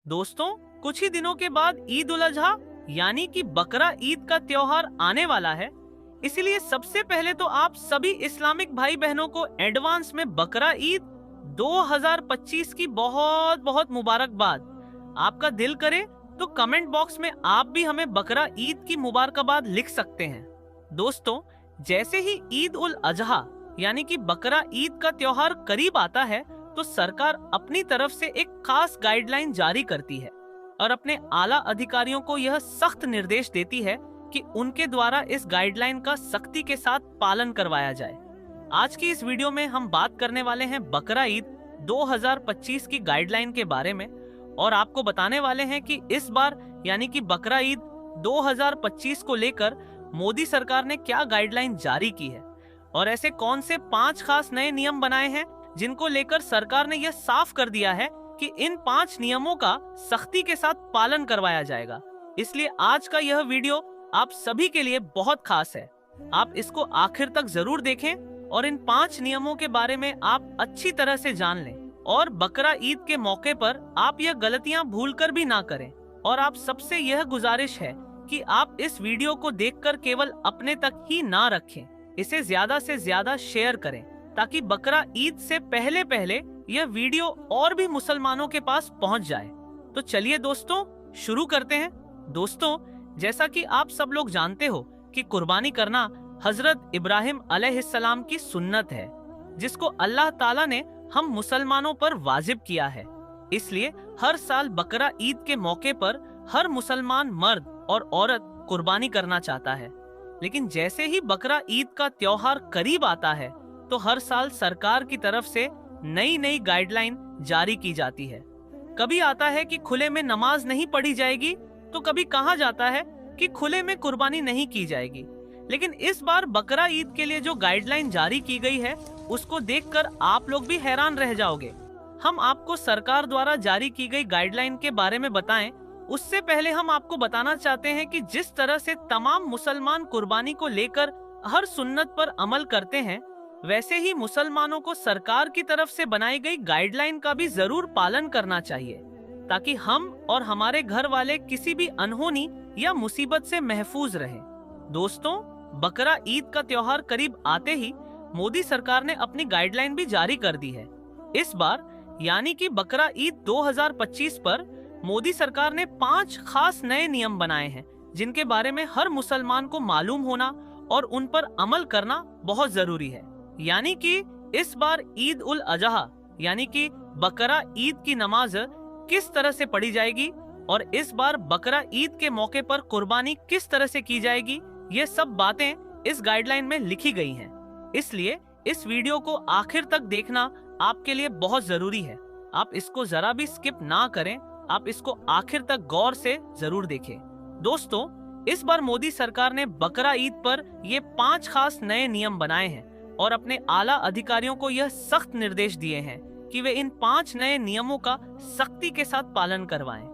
दोस्तों, कुछ ही दिनों के बाद ईद उल अजहा यानी कि बकरा ईद का त्योहार आने वाला है। इसलिए सबसे पहले तो आप सभी इस्लामिक भाई बहनों को एडवांस में बकरा ईद 2025 की बहुत बहुत मुबारकबाद। आपका दिल करे तो कमेंट बॉक्स में आप भी हमें बकरा ईद की मुबारकबाद लिख सकते हैं। दोस्तों, जैसे ही ईद उल अजहा यानी कि बकरा ईद का त्योहार करीब आता है तो सरकार अपनी तरफ से एक खास गाइडलाइन जारी करती है और अपने आला अधिकारियों को यह सख्त निर्देश देती है कि उनके द्वारा इस गाइडलाइन का सख्ती के साथ पालन करवाया जाए। आज की इस वीडियो में हम बात करने वाले हैं बकरा ईद 2025 की गाइडलाइन के बारे में और आपको बताने वाले हैं कि इस बार यानी कि बकरा ईद 2025 को लेकर मोदी सरकार ने क्या गाइडलाइन जारी की है और ऐसे कौन से 5 खास नए नियम बनाए हैं जिनको लेकर सरकार ने यह साफ कर दिया है कि इन 5 नियमों का सख्ती के साथ पालन करवाया जाएगा। इसलिए आज का यह वीडियो आप सभी के लिए बहुत खास है। आप इसको आखिर तक जरूर देखें और इन 5 नियमों के बारे में आप अच्छी तरह से जान लें और बकरा ईद के मौके पर आप यह गलतियां भूलकर भी ना करें। और आप सबसे यह गुजारिश है कि आप इस वीडियो को देखकर केवल अपने तक ही ना रखें, इसे ज्यादा से ज्यादा शेयर करें ताकि बकरा ईद से पहले पहले यह वीडियो और भी मुसलमानों के पास पहुंच जाए। तो चलिए दोस्तों, शुरू करते हैं। दोस्तों, जैसा कि आप सब लोग जानते हो कि कुर्बानी करना हजरत इब्राहिम अलैहिस्सलाम की सुन्नत है, जिसको अल्लाह ताला ने हम मुसलमानों पर वाजिब किया है। इसलिए हर साल बकरा ईद के मौके पर हर मुसलमान मर्द और औरत कुर्बानी करना चाहता है। लेकिन जैसे ही बकरा ईद का त्योहार करीब आता है तो हर साल सरकार की तरफ से नई नई गाइडलाइन जारी की जाती है। कभी आता है कि खुले में नमाज नहीं पढ़ी जाएगी, तो कभी कहा जाता है कि खुले में कुर्बानी नहीं की जाएगी। लेकिन इस बार बकरा ईद के लिए जो गाइडलाइन जारी की गई है उसको देखकर आप लोग भी हैरान रह जाओगे। हम आपको सरकार द्वारा जारी की गई गाइडलाइन के बारे में बताएं, उससे पहले हम आपको बताना चाहते हैं कि जिस तरह से तमाम मुसलमान कुर्बानी को लेकर हर सुन्नत पर अमल करते हैं, वैसे ही मुसलमानों को सरकार की तरफ से बनाई गई गाइडलाइन का भी जरूर पालन करना चाहिए ताकि हम और हमारे घर वाले किसी भी अनहोनी या मुसीबत से महफूज रहें। दोस्तों, बकरा ईद का त्योहार करीब आते ही मोदी सरकार ने अपनी गाइडलाइन भी जारी कर दी है। इस बार यानी कि बकरा ईद 2025 पर मोदी सरकार ने 5 खास नए नियम बनाए हैं जिनके बारे में हर मुसलमान को मालूम होना और उन पर अमल करना बहुत जरूरी है। यानी कि इस बार ईद उल अजहा यानी कि बकरा ईद की नमाज किस तरह से पढ़ी जाएगी और इस बार बकरा ईद के मौके पर कुर्बानी किस तरह से की जाएगी, ये सब बातें इस गाइडलाइन में लिखी गई हैं। इसलिए इस वीडियो को आखिर तक देखना आपके लिए बहुत जरूरी है। आप इसको जरा भी स्किप ना करें, आप इसको आखिर तक गौर से जरूर देखें। दोस्तों, इस बार मोदी सरकार ने बकरा ईद पर ये 5 खास नए नियम बनाए हैं और अपने आला अधिकारियों को यह सख्त निर्देश दिए हैं कि वे इन 5 नए नियमों का सख्ती के साथ पालन करवाएं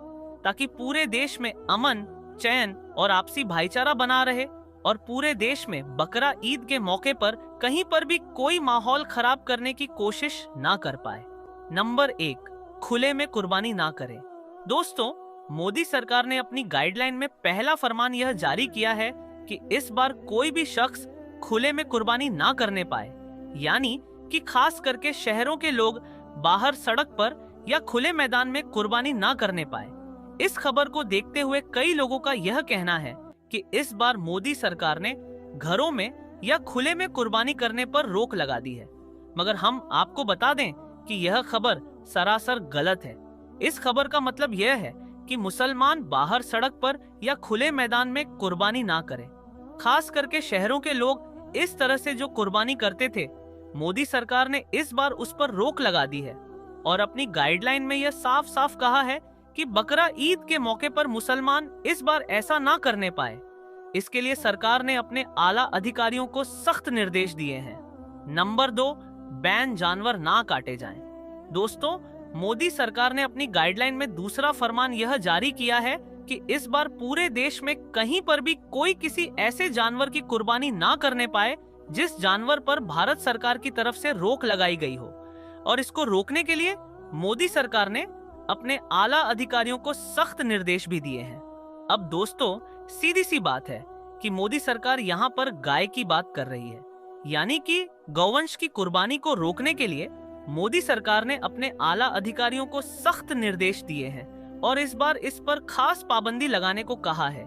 ताकि पूरे देश में अमन, चैन और आपसी भाईचारा बना रहे और पूरे देश में बकरा ईद के मौके पर कहीं पर भी कोई माहौल खराब करने की कोशिश ना कर पाए। नंबर 1, खुले में कुर्बानी ना करें। दोस्तों, मोदी सरकार ने अपनी गाइडलाइन में पहला फरमान यह जारी किया है कि इस बार कोई भी शख्स खुले में कुर्बानी ना करने पाए, यानी कि खास करके शहरों के लोग बाहर सड़क पर या खुले मैदान में कुर्बानी ना करने पाए। इस खबर को देखते हुए कई लोगों का यह कहना है कि इस बार मोदी सरकार ने घरों में या खुले में कुर्बानी करने पर रोक लगा दी है, मगर हम आपको बता दें कि यह खबर सरासर गलत है। इस खबर का मतलब यह है कि मुसलमान बाहर सड़क पर या खुले मैदान में कुर्बानी ना करें। खास करके शहरों के लोग इस तरह से जो कुर्बानी करते थे, मोदी सरकार ने इस बार उस पर रोक लगा दी है और अपनी गाइडलाइन में यह साफ साफ कहा है कि बकरा ईद के मौके पर मुसलमान इस बार ऐसा ना करने पाए। इसके लिए सरकार ने अपने आला अधिकारियों को सख्त निर्देश दिए हैं। नंबर 2, बैन जानवर ना काटे जाएं। दोस्तों, मोदी सरकार ने अपनी गाइडलाइन में दूसरा फरमान यह जारी किया है कि इस बार पूरे देश में कहीं पर भी कोई किसी ऐसे जानवर की कुर्बानी ना करने पाए जिस जानवर पर भारत सरकार की तरफ से रोक लगाई गई हो। और इसको रोकने के लिए मोदी सरकार ने अपने आला अधिकारियों को सख्त निर्देश भी दिए हैं। अब दोस्तों, सीधी सी बात है कि मोदी सरकार यहाँ पर गाय की बात कर रही है, यानी कि गौवंश की कुर्बानी को रोकने के लिए मोदी सरकार ने अपने आला अधिकारियों को सख्त निर्देश दिए हैं और इस बार इस पर खास पाबंदी लगाने को कहा है,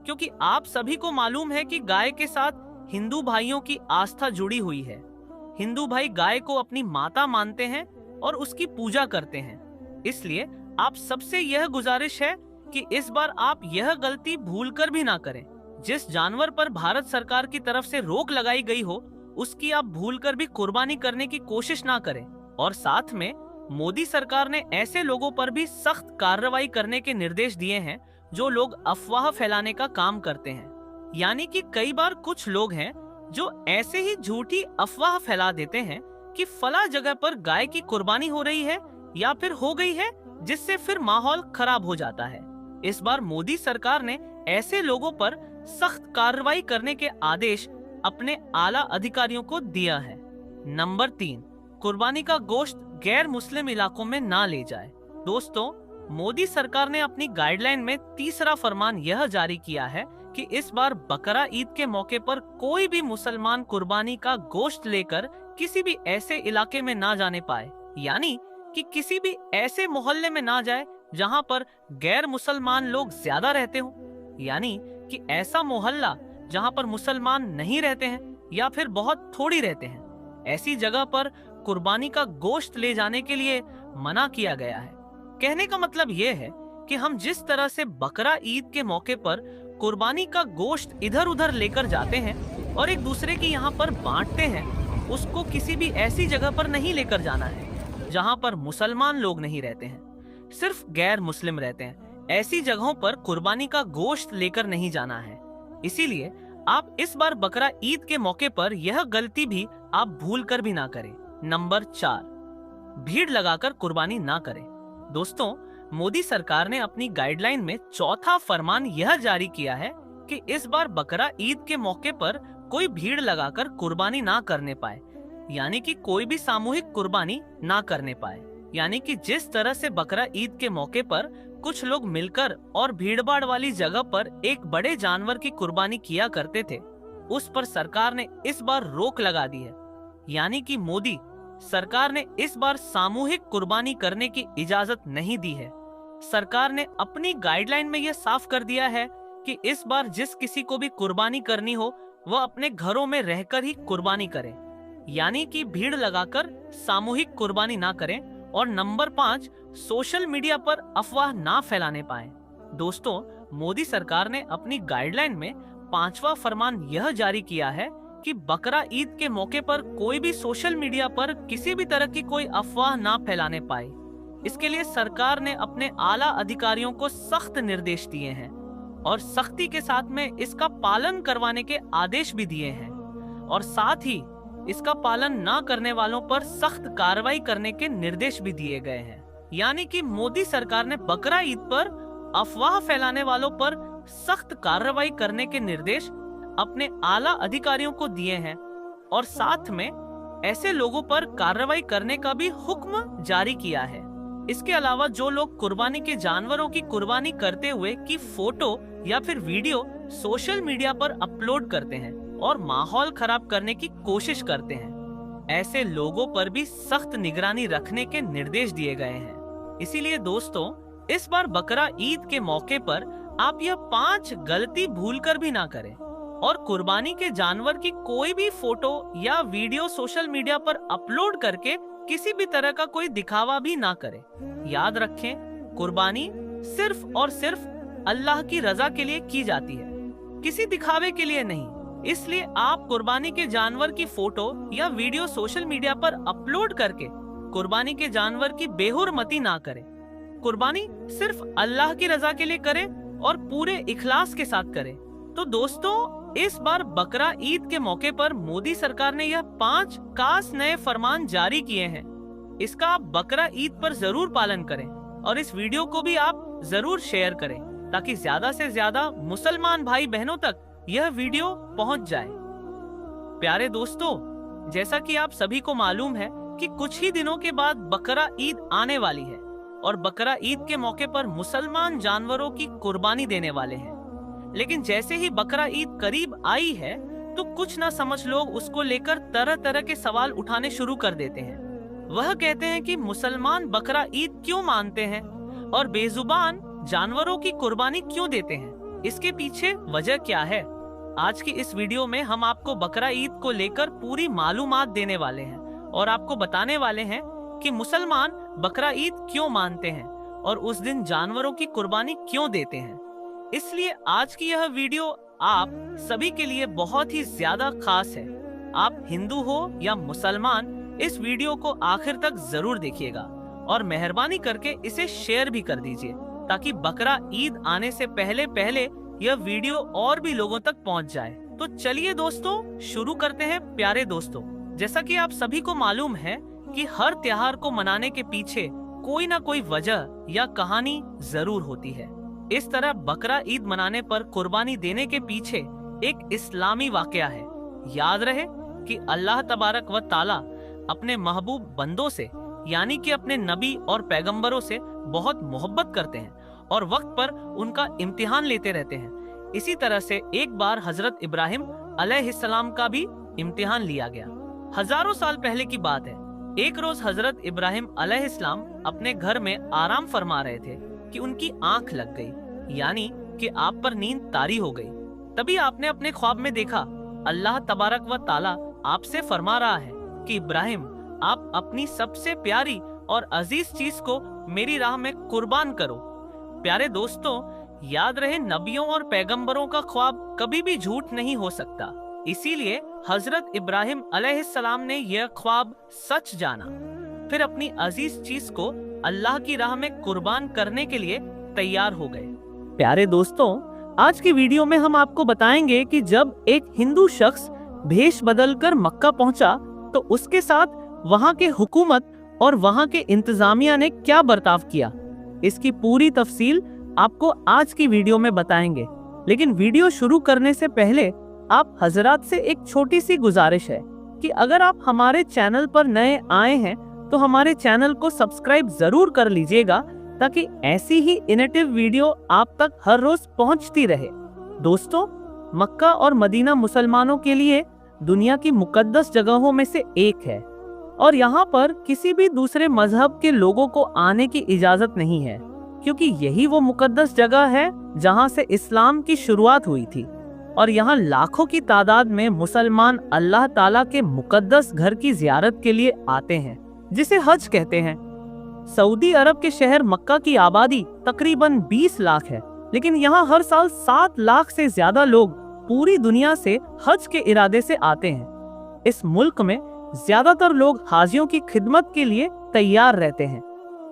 क्योंकि आप सभी को मालूम है कि गाय के साथ हिंदू भाइयों की आस्था जुड़ी हुई है। हिंदू भाई गाय को अपनी माता मानते हैं और उसकी पूजा करते हैं। इसलिए आप सबसे यह गुजारिश है कि इस बार आप यह गलती भूलकर भी ना करें। जिस जानवर पर भारत सरकार की तरफ से रोक लगाई गई हो, उसकी आप भूलकर भी कुर्बानी करने की कोशिश ना करें। और साथ में मोदी सरकार ने ऐसे लोगों पर भी सख्त कार्रवाई करने के निर्देश दिए हैं जो लोग अफवाह फैलाने का काम करते हैं। यानी कि कई बार कुछ लोग हैं जो ऐसे ही झूठी अफवाह फैला देते हैं कि फला जगह पर गाय की कुर्बानी हो रही है या फिर हो गई है, जिससे फिर माहौल खराब हो जाता है। इस बार मोदी सरकार ने ऐसे लोगों पर सख्त कार्रवाई करने के आदेश अपने आला अधिकारियों को दिया है। नंबर 3, कुर्बानी का गोश्त गैर मुस्लिम इलाकों में ना ले जाए। दोस्तों, मोदी सरकार ने अपनी गाइडलाइन में तीसरा फरमान यह जारी किया है कि इस बार बकरा ईद के मौके पर कोई भी मुसलमान कुर्बानी का गोश्त लेकर किसी भी ऐसे इलाके में ना जाने पाए, यानी कि किसी भी ऐसे मोहल्ले में ना जाए जहां पर गैर मुसलमान लोग ज्यादा रहते हो, यानी कि ऐसा मोहल्ला जहां पर मुसलमान नहीं रहते हैं या फिर बहुत थोड़ी रहते हैं, ऐसी जगह पर कुर्बानी का गोश्त ले जाने के लिए मना किया गया है। कहने का मतलब यह है कि हम जिस तरह से बकरा ईद के मौके पर कुर्बानी का गोश्त इधर उधर लेकर जाते हैं और एक दूसरे के यहाँ पर बांटते हैं, उसको किसी भी ऐसी जगह पर नहीं लेकर जाना है जहाँ पर मुसलमान लोग नहीं रहते हैं, सिर्फ गैर मुस्लिम रहते हैं। ऐसी जगहों पर कुर्बानी का गोश्त लेकर नहीं जाना है। इसीलिए आप इस बार बकरा ईद के मौके पर यह गलती भी आप भूल कर भी ना करें। नंबर 4, भीड़ लगाकर कुर्बानी ना करें। दोस्तों, मोदी सरकार ने अपनी गाइडलाइन में चौथा फरमान यह जारी किया है कि इस बार बकरा ईद के मौके पर कोई भीड़ लगाकर कुर्बानी ना करने पाए, यानी कि कोई भी सामूहिक कुर्बानी ना करने पाए। यानी कि जिस तरह से बकरा ईद के मौके पर कुछ लोग मिलकर और भीड़भाड़ वाली जगह पर एक बड़े जानवर की कुर्बानी किया करते थे, उस पर सरकार ने इस बार रोक लगा दी है। यानी कि मोदी सरकार ने इस बार सामूहिक कुर्बानी करने की इजाजत नहीं दी है। सरकार ने अपनी गाइडलाइन में यह साफ कर दिया है कि इस बार जिस किसी को भी कुर्बानी करनी हो वह अपने घरों में रहकर ही कुर्बानी करे, यानी कि भीड़ लगाकर सामूहिक कुर्बानी ना करें। और नंबर 5, सोशल मीडिया पर अफवाह ना फैलाने पाएं। दोस्तों, मोदी सरकार ने अपनी गाइडलाइन में 5वां फरमान यह जारी किया है कि बकरा ईद के मौके पर कोई भी सोशल मीडिया पर किसी भी तरह की कोई अफवाह ना फैलाने पाए। इसके लिए सरकार ने अपने आला अधिकारियों को सख्त निर्देश दिए हैं और सख्ती के साथ में इसका पालन करवाने के आदेश भी दिए हैं, और साथ ही इसका पालन ना करने वालों पर सख्त कार्रवाई करने के निर्देश भी दिए गए हैं। यानी कि मोदी सरकार ने बकरा ईद पर अफवाह फैलाने वालों पर सख्त कार्रवाई करने के निर्देश अपने आला अधिकारियों को दिए हैं और साथ में ऐसे लोगों पर कार्रवाई करने का भी हुक्म जारी किया है। इसके अलावा जो लोग कुर्बानी के जानवरों की कुर्बानी करते हुए की फोटो या फिर वीडियो सोशल मीडिया पर अपलोड करते हैं और माहौल खराब करने की कोशिश करते हैं, ऐसे लोगों पर भी सख्त निगरानी रखने के निर्देश दिए गए हैं। इसीलिए दोस्तों, इस बार बकरा ईद के मौके पर आप यह 5 गलती भूलकर भी ना करें और कुर्बानी के जानवर की कोई भी फोटो या वीडियो सोशल मीडिया पर अपलोड करके किसी भी तरह का कोई दिखावा भी ना करें। याद रखें, कुर्बानी सिर्फ और सिर्फ अल्लाह की रजा के लिए की जाती है, किसी दिखावे के लिए नहीं। इसलिए आप कुर्बानी के जानवर की फोटो या वीडियो सोशल मीडिया पर अपलोड करके कुर्बानी के जानवर की बेहुरमती ना करें। कुर्बानी सिर्फ अल्लाह की रजा के लिए करें और पूरे इखलास के साथ करें। तो दोस्तों, इस बार बकरा ईद के मौके पर मोदी सरकार ने यह 5 खास नए फरमान जारी किए हैं। इसका आप बकरा ईद पर जरूर पालन करें और इस वीडियो को भी आप जरूर शेयर करें ताकि ज्यादा से ज्यादा मुसलमान भाई बहनों तक यह वीडियो पहुंच जाए। प्यारे दोस्तों, जैसा कि आप सभी को मालूम है कि कुछ ही दिनों के बाद बकरा ईद आने वाली है। और बकरा ईद के मौके पर मुसलमान जानवरों की कुर्बानी देने वाले हैं। लेकिन जैसे ही बकरा ईद करीब आई है तो कुछ ना समझ लोग उसको लेकर तरह तरह के सवाल उठाने शुरू कर देते हैं। वह कहते हैं कि मुसलमान बकरा ईद क्यों मानते हैं और बेजुबान जानवरों की कुर्बानी क्यों देते हैं, इसके पीछे वजह क्या है। आज की इस वीडियो में हम आपको बकरा ईद को लेकर पूरी मालूमात देने वाले हैं और आपको बताने वाले हैं कि मुसलमान बकरा ईद क्यों मानते हैं और उस दिन जानवरों की कुर्बानी क्यों देते हैं। इसलिए आज की यह वीडियो आप सभी के लिए बहुत ही ज्यादा खास है। आप हिंदू हो या मुसलमान, इस वीडियो को आखिर तक जरूर देखिएगा और मेहरबानी करके इसे शेयर भी कर दीजिए ताकि बकरा ईद आने से पहले पहले यह वीडियो और भी लोगों तक पहुंच जाए। तो चलिए दोस्तों शुरू करते हैं। प्यारे दोस्तों, जैसा कि आप सभी को मालूम है कि हर त्योहार को मनाने के पीछे कोई ना कोई वजह या कहानी जरूर होती है। इस तरह बकरा ईद मनाने पर कुर्बानी देने के पीछे एक इस्लामी वाकया है। याद रहे कि अल्लाह तबारक व ताला अपने महबूब बंदों से यानी कि अपने नबी और पैगंबरों से बहुत मोहब्बत करते हैं और वक्त पर उनका इम्तिहान लेते रहते हैं। इसी तरह से एक बार हजरत इब्राहिम अलैहिस्सलाम का भी इम्तिहान लिया गया। हजारों साल पहले की बात है। एक रोज हजरत इब्राहिम अलैहिस्सलाम अपने घर में आराम फरमा रहे थे कि उनकी आंख लग गई, यानी कि आप पर नींद तारी हो गई। तभी आपने अपने ख्वाब में देखा अल्लाह तबारक व ताला आपसे फरमा रहा है कि इब्राहिम, आप अपनी सबसे प्यारी और अजीज चीज को मेरी राह में कुर्बान करो। प्यारे दोस्तों, याद रहे नबियों और पैगंबरों का ख्वाब कभी भी झूठ नहीं हो सकता। इसीलिए हजरत इब्राहिम अलैहिस्सलाम ने यह ख्वाब सच जाना, फिर अपनी अजीज चीज को अल्लाह की राह में कुर्बान करने के लिए तैयार हो गए। प्यारे दोस्तों, आज की वीडियो में हम आपको बताएंगे कि जब एक हिंदू शख्स भेष बदलकर मक्का पहुंचा तो उसके साथ वहां के हुकूमत और वहां के इंतजामिया ने क्या बर्ताव किया। इसकी पूरी तफसील आपको आज की वीडियो में बताएंगे। लेकिन वीडियो शुरू करने से पहले आप हजरात से एक छोटी सी गुजारिश है कि अगर आप हमारे चैनल पर नए आए हैं तो हमारे चैनल को सब्सक्राइब जरूर कर लीजिएगा ताकि ऐसी ही इनोवेटिव वीडियो आप तक हर रोज पहुंचती रहे। दोस्तों, मक्का और मदीना मुसलमानों के लिए दुनिया की मुकद्दस जगहों में से एक है और यहाँ पर किसी भी दूसरे मजहब के लोगों को आने की इजाजत नहीं है, क्योंकि यही वो मुकद्दस जगह है जहाँ से इस्लाम की शुरुआत हुई थी और यहाँ लाखों की तादाद में मुसलमान अल्लाह ताला के मुकद्दस घर की जियारत के लिए आते हैं, जिसे हज कहते हैं। सऊदी अरब के शहर मक्का की आबादी तकरीबन 20 लाख है, लेकिन यहाँ हर साल 7 लाख से ज्यादा लोग पूरी दुनिया से हज के इरादे से आते हैं। इस मुल्क में ज्यादातर लोग हाजियों की खिदमत के लिए तैयार रहते हैं,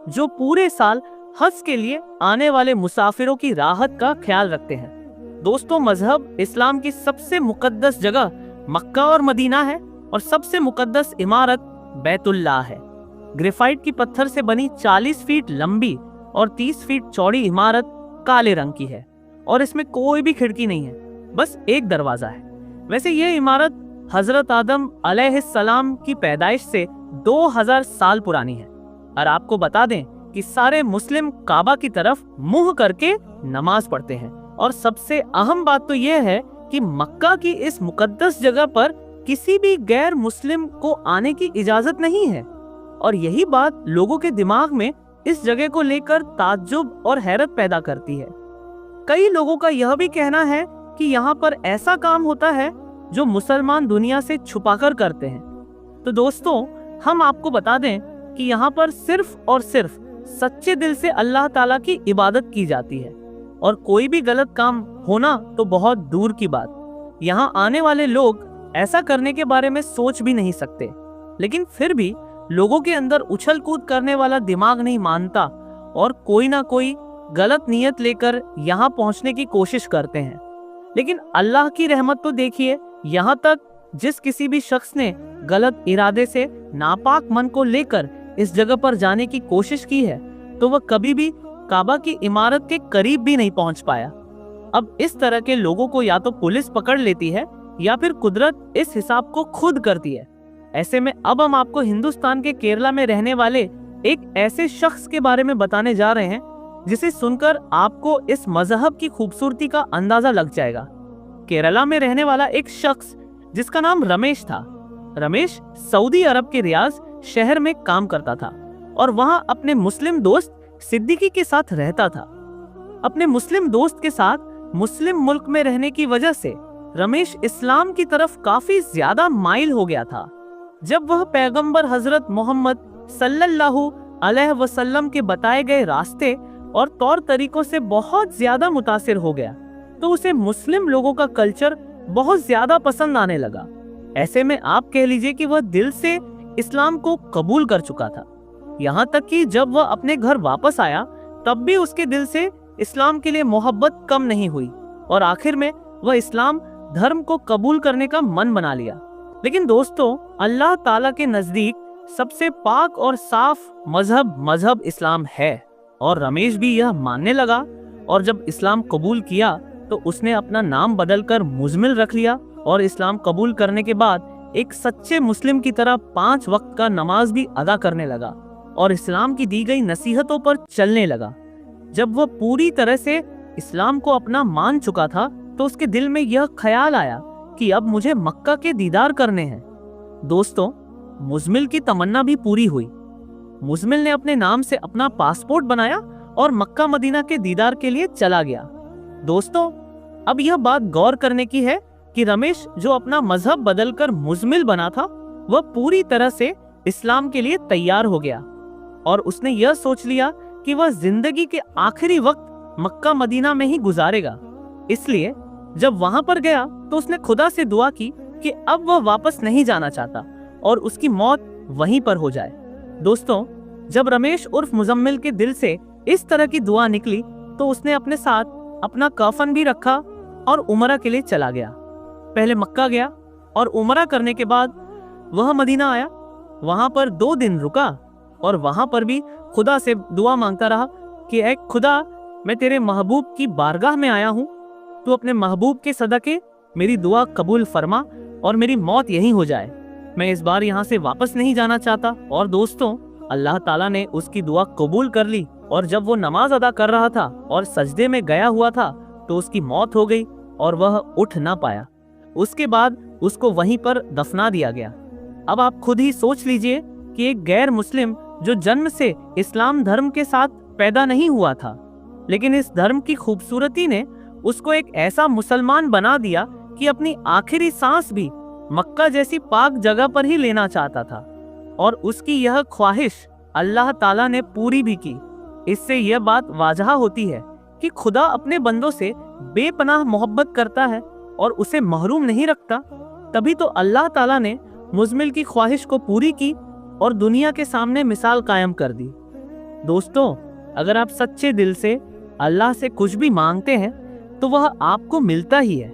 जो पूरे साल हज के लिए आने वाले मुसाफिरों की राहत का ख्याल रखते हैं। दोस्तों, मजहब इस्लाम की सबसे मुकद्दस जगह मक्का और मदीना है और सबसे मुकद्दस इमारत बैतुल्लाह है। ग्रेफाइट की पत्थर से बनी 40 फीट लंबी और 30 फीट चौड़ी इमारत काले रंग की है और इसमें कोई भी खिड़की नहीं है, बस एक दरवाजा है। वैसे यह इमारत हजरत आदम अलैहिस्सलाम की पैदाइश से 2000 साल पुरानी है और आपको बता दें कि सारे मुस्लिम काबा की तरफ मुंह करके नमाज पढ़ते हैं। और सबसे अहम बात तो यह है कि मक्का की इस मुकद्दस जगह पर किसी भी गैर मुस्लिम को आने की इजाजत नहीं है और यही बात लोगों के दिमाग में इस जगह को लेकर ताज्जुब और हैरत पैदा करती है। कई लोगों का यह भी कहना है कि यहाँ पर ऐसा काम होता है जो मुसलमान दुनिया से छुपाकर करते हैं। तो दोस्तों, हम आपको बता दें कि यहाँ पर सिर्फ और सिर्फ सच्चे दिल से अल्लाह ताला की इबादत की जाती है और कोई भी गलत काम होना तो बहुत दूर की बात। यहाँ आने वाले लोग ऐसा करने के बारे में सोच भी नहीं सकते, लेकिन फिर भी लोगों के अंदर उछल कूद करने वाला दिमाग नहीं मानता और कोई ना कोई गलत नीयत लेकर यहाँ पहुँचने की कोशिश करते हैं। लेकिन अल्लाह की रहमत तो देखिए, यहाँ तक जिस किसी भी शख्स ने गलत इरादे से नापाक मन को लेकर इस जगह पर जाने की कोशिश की है तो वह कभी भी काबा की इमारत के करीब भी नहीं पहुंच पाया। अब इस तरह के लोगों को या तो पुलिस पकड़ लेती है या फिर कुदरत इस हिसाब को खुद करती है। ऐसे में अब हम आपको हिंदुस्तान के केरला में रहने वाले एक ऐसे शख्स के बारे में बताने जा रहे हैं जिसे सुनकर आपको इस मजहब की खूबसूरती का अंदाजा लग जाएगा। केरला में रहने वाला एक शख्स जिसका नाम रमेश था। रमेश सऊदी अरब के रियाज शहर में काम करता था और वहां अपने मुस्लिम दोस्त सिद्दीकी के साथ रहता था। अपने मुस्लिम दोस्त के साथ मुस्लिम मुल्क में रहने की वजह से रमेश इस्लाम की तरफ काफी ज्यादा माइल हो गया था। जब वह पैगंबर हजरत मोहम्मद सल्लल्लाहु अलैहि वसल्लम के बताए गए रास्ते और तौर तरीकों से बहुत ज्यादा मुतासिर हो गया तो उसे मुस्लिम लोगों का कल्चर बहुत ज्यादा पसंद आने लगा। ऐसे में आप कह लीजिए कि वह दिल से इस्लाम को कबूल कर चुका था। यहाँ तक कि जब वह अपने घर वापस आया तब भी उसके दिल से इस्लाम के लिए मोहब्बत कम नहीं हुई और आखिर में वह इस्लाम धर्म को कबूल करने का मन बना लिया। लेकिन दोस्तों, अल्लाह ताला के नजदीक सबसे पाक और साफ मजहब इस्लाम है और रमेश भी यह मानने लगा और जब इस्लाम कबूल किया तो उसने अपना नाम बदलकर मुजमिल रख लिया और इस्लाम कबूल करने के बाद एक सच्चे मुस्लिम की तरह 5 वक्त का नमाज भी अदा करने लगा और इस्लाम की दी गई नसीहतों पर चलने लगा। जब वह पूरी तरह से इस्लाम को अपना मान चुका था तो उसके दिल में यह ख्याल आया कि अब मुझे मक्का के दीदार करने हैं। दोस्तों, मुजमिल की तमन्ना भी पूरी हुई। मुजमिल ने अपने नाम से अपना पासपोर्ट बनाया और मक्का मदीना के दीदार के लिए चला गया। दोस्तों, अब यह बात गौर करने की है कि रमेश जो अपना मजहब बदलकर मुजमिल बना था वह पूरी तरह से इस्लाम के लिए तैयार हो गया और उसने यह सोच लिया कि वह जिंदगी के आखिरी वक्त मक्का मदीना में ही गुजारेगा। इसलिए जब वहां पर गया तो उसने खुदा से दुआ की कि अब वह वापस नहीं जाना चाहता और उसकी मौत वहीं पर हो जाए। दोस्तों, जब रमेश उर्फ मुजम्मिल के दिल से इस तरह की दुआ निकली तो उसने अपने साथ अपना कफन भी रखा और उमरा के लिए चला गया। पहले मक्का गया और उमरा करने के बाद वह मदीना आया। वहां पर 2 दिन रुका और वहां पर भी खुदा से दुआ मांगता रहा कि ऐ खुदा, मैं तेरे महबूब की बारगाह में आया हूँ, तू अपने महबूब के सदके मेरी दुआ कबूल फरमा और मेरी मौत यहीं हो जाए। मैं इस बार यहाँ से वापस नहीं जाना चाहता। और दोस्तों, अल्लाह ताला ने उसकी दुआ कबूल कर ली और जब वो नमाज अदा कर रहा था और सजदे में गया हुआ था तो उसकी मौत हो गई और वह उठ ना पाया। उसके बाद उसको वहीं पर दफना दिया गया। अब आप खुद ही सोच लीजिए कि एक गैर मुस्लिम जो जन्म से इस्लाम धर्म के साथ पैदा नहीं हुआ था, लेकिन इस धर्म की खूबसूरती ने उसको एक ऐसा मुसलमान बना दिया कि अपनी आखिरी सांस भी मक्का जैसी पाक जगह पर ही लेना चाहता था और उसकी यह ख्वाहिश अल्लाह ताला ने पूरी भी की। इससे यह बात वाजह होती है कि खुदा अपने बंदों से बेपनाह मोहब्बत करता है और उसे महरूम नहीं रखता। तभी तो अल्लाह ताला ने मुजमिल की ख्वाहिश को पूरी की और दुनिया के सामने मिसाल कायम कर दी। दोस्तों, अगर आप सच्चे दिल से अल्लाह से कुछ भी मांगते हैं तो वह आपको मिलता ही है,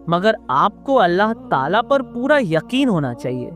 मगर आपको अल्लाह ताला पर पूरा यकीन होना चाहिए।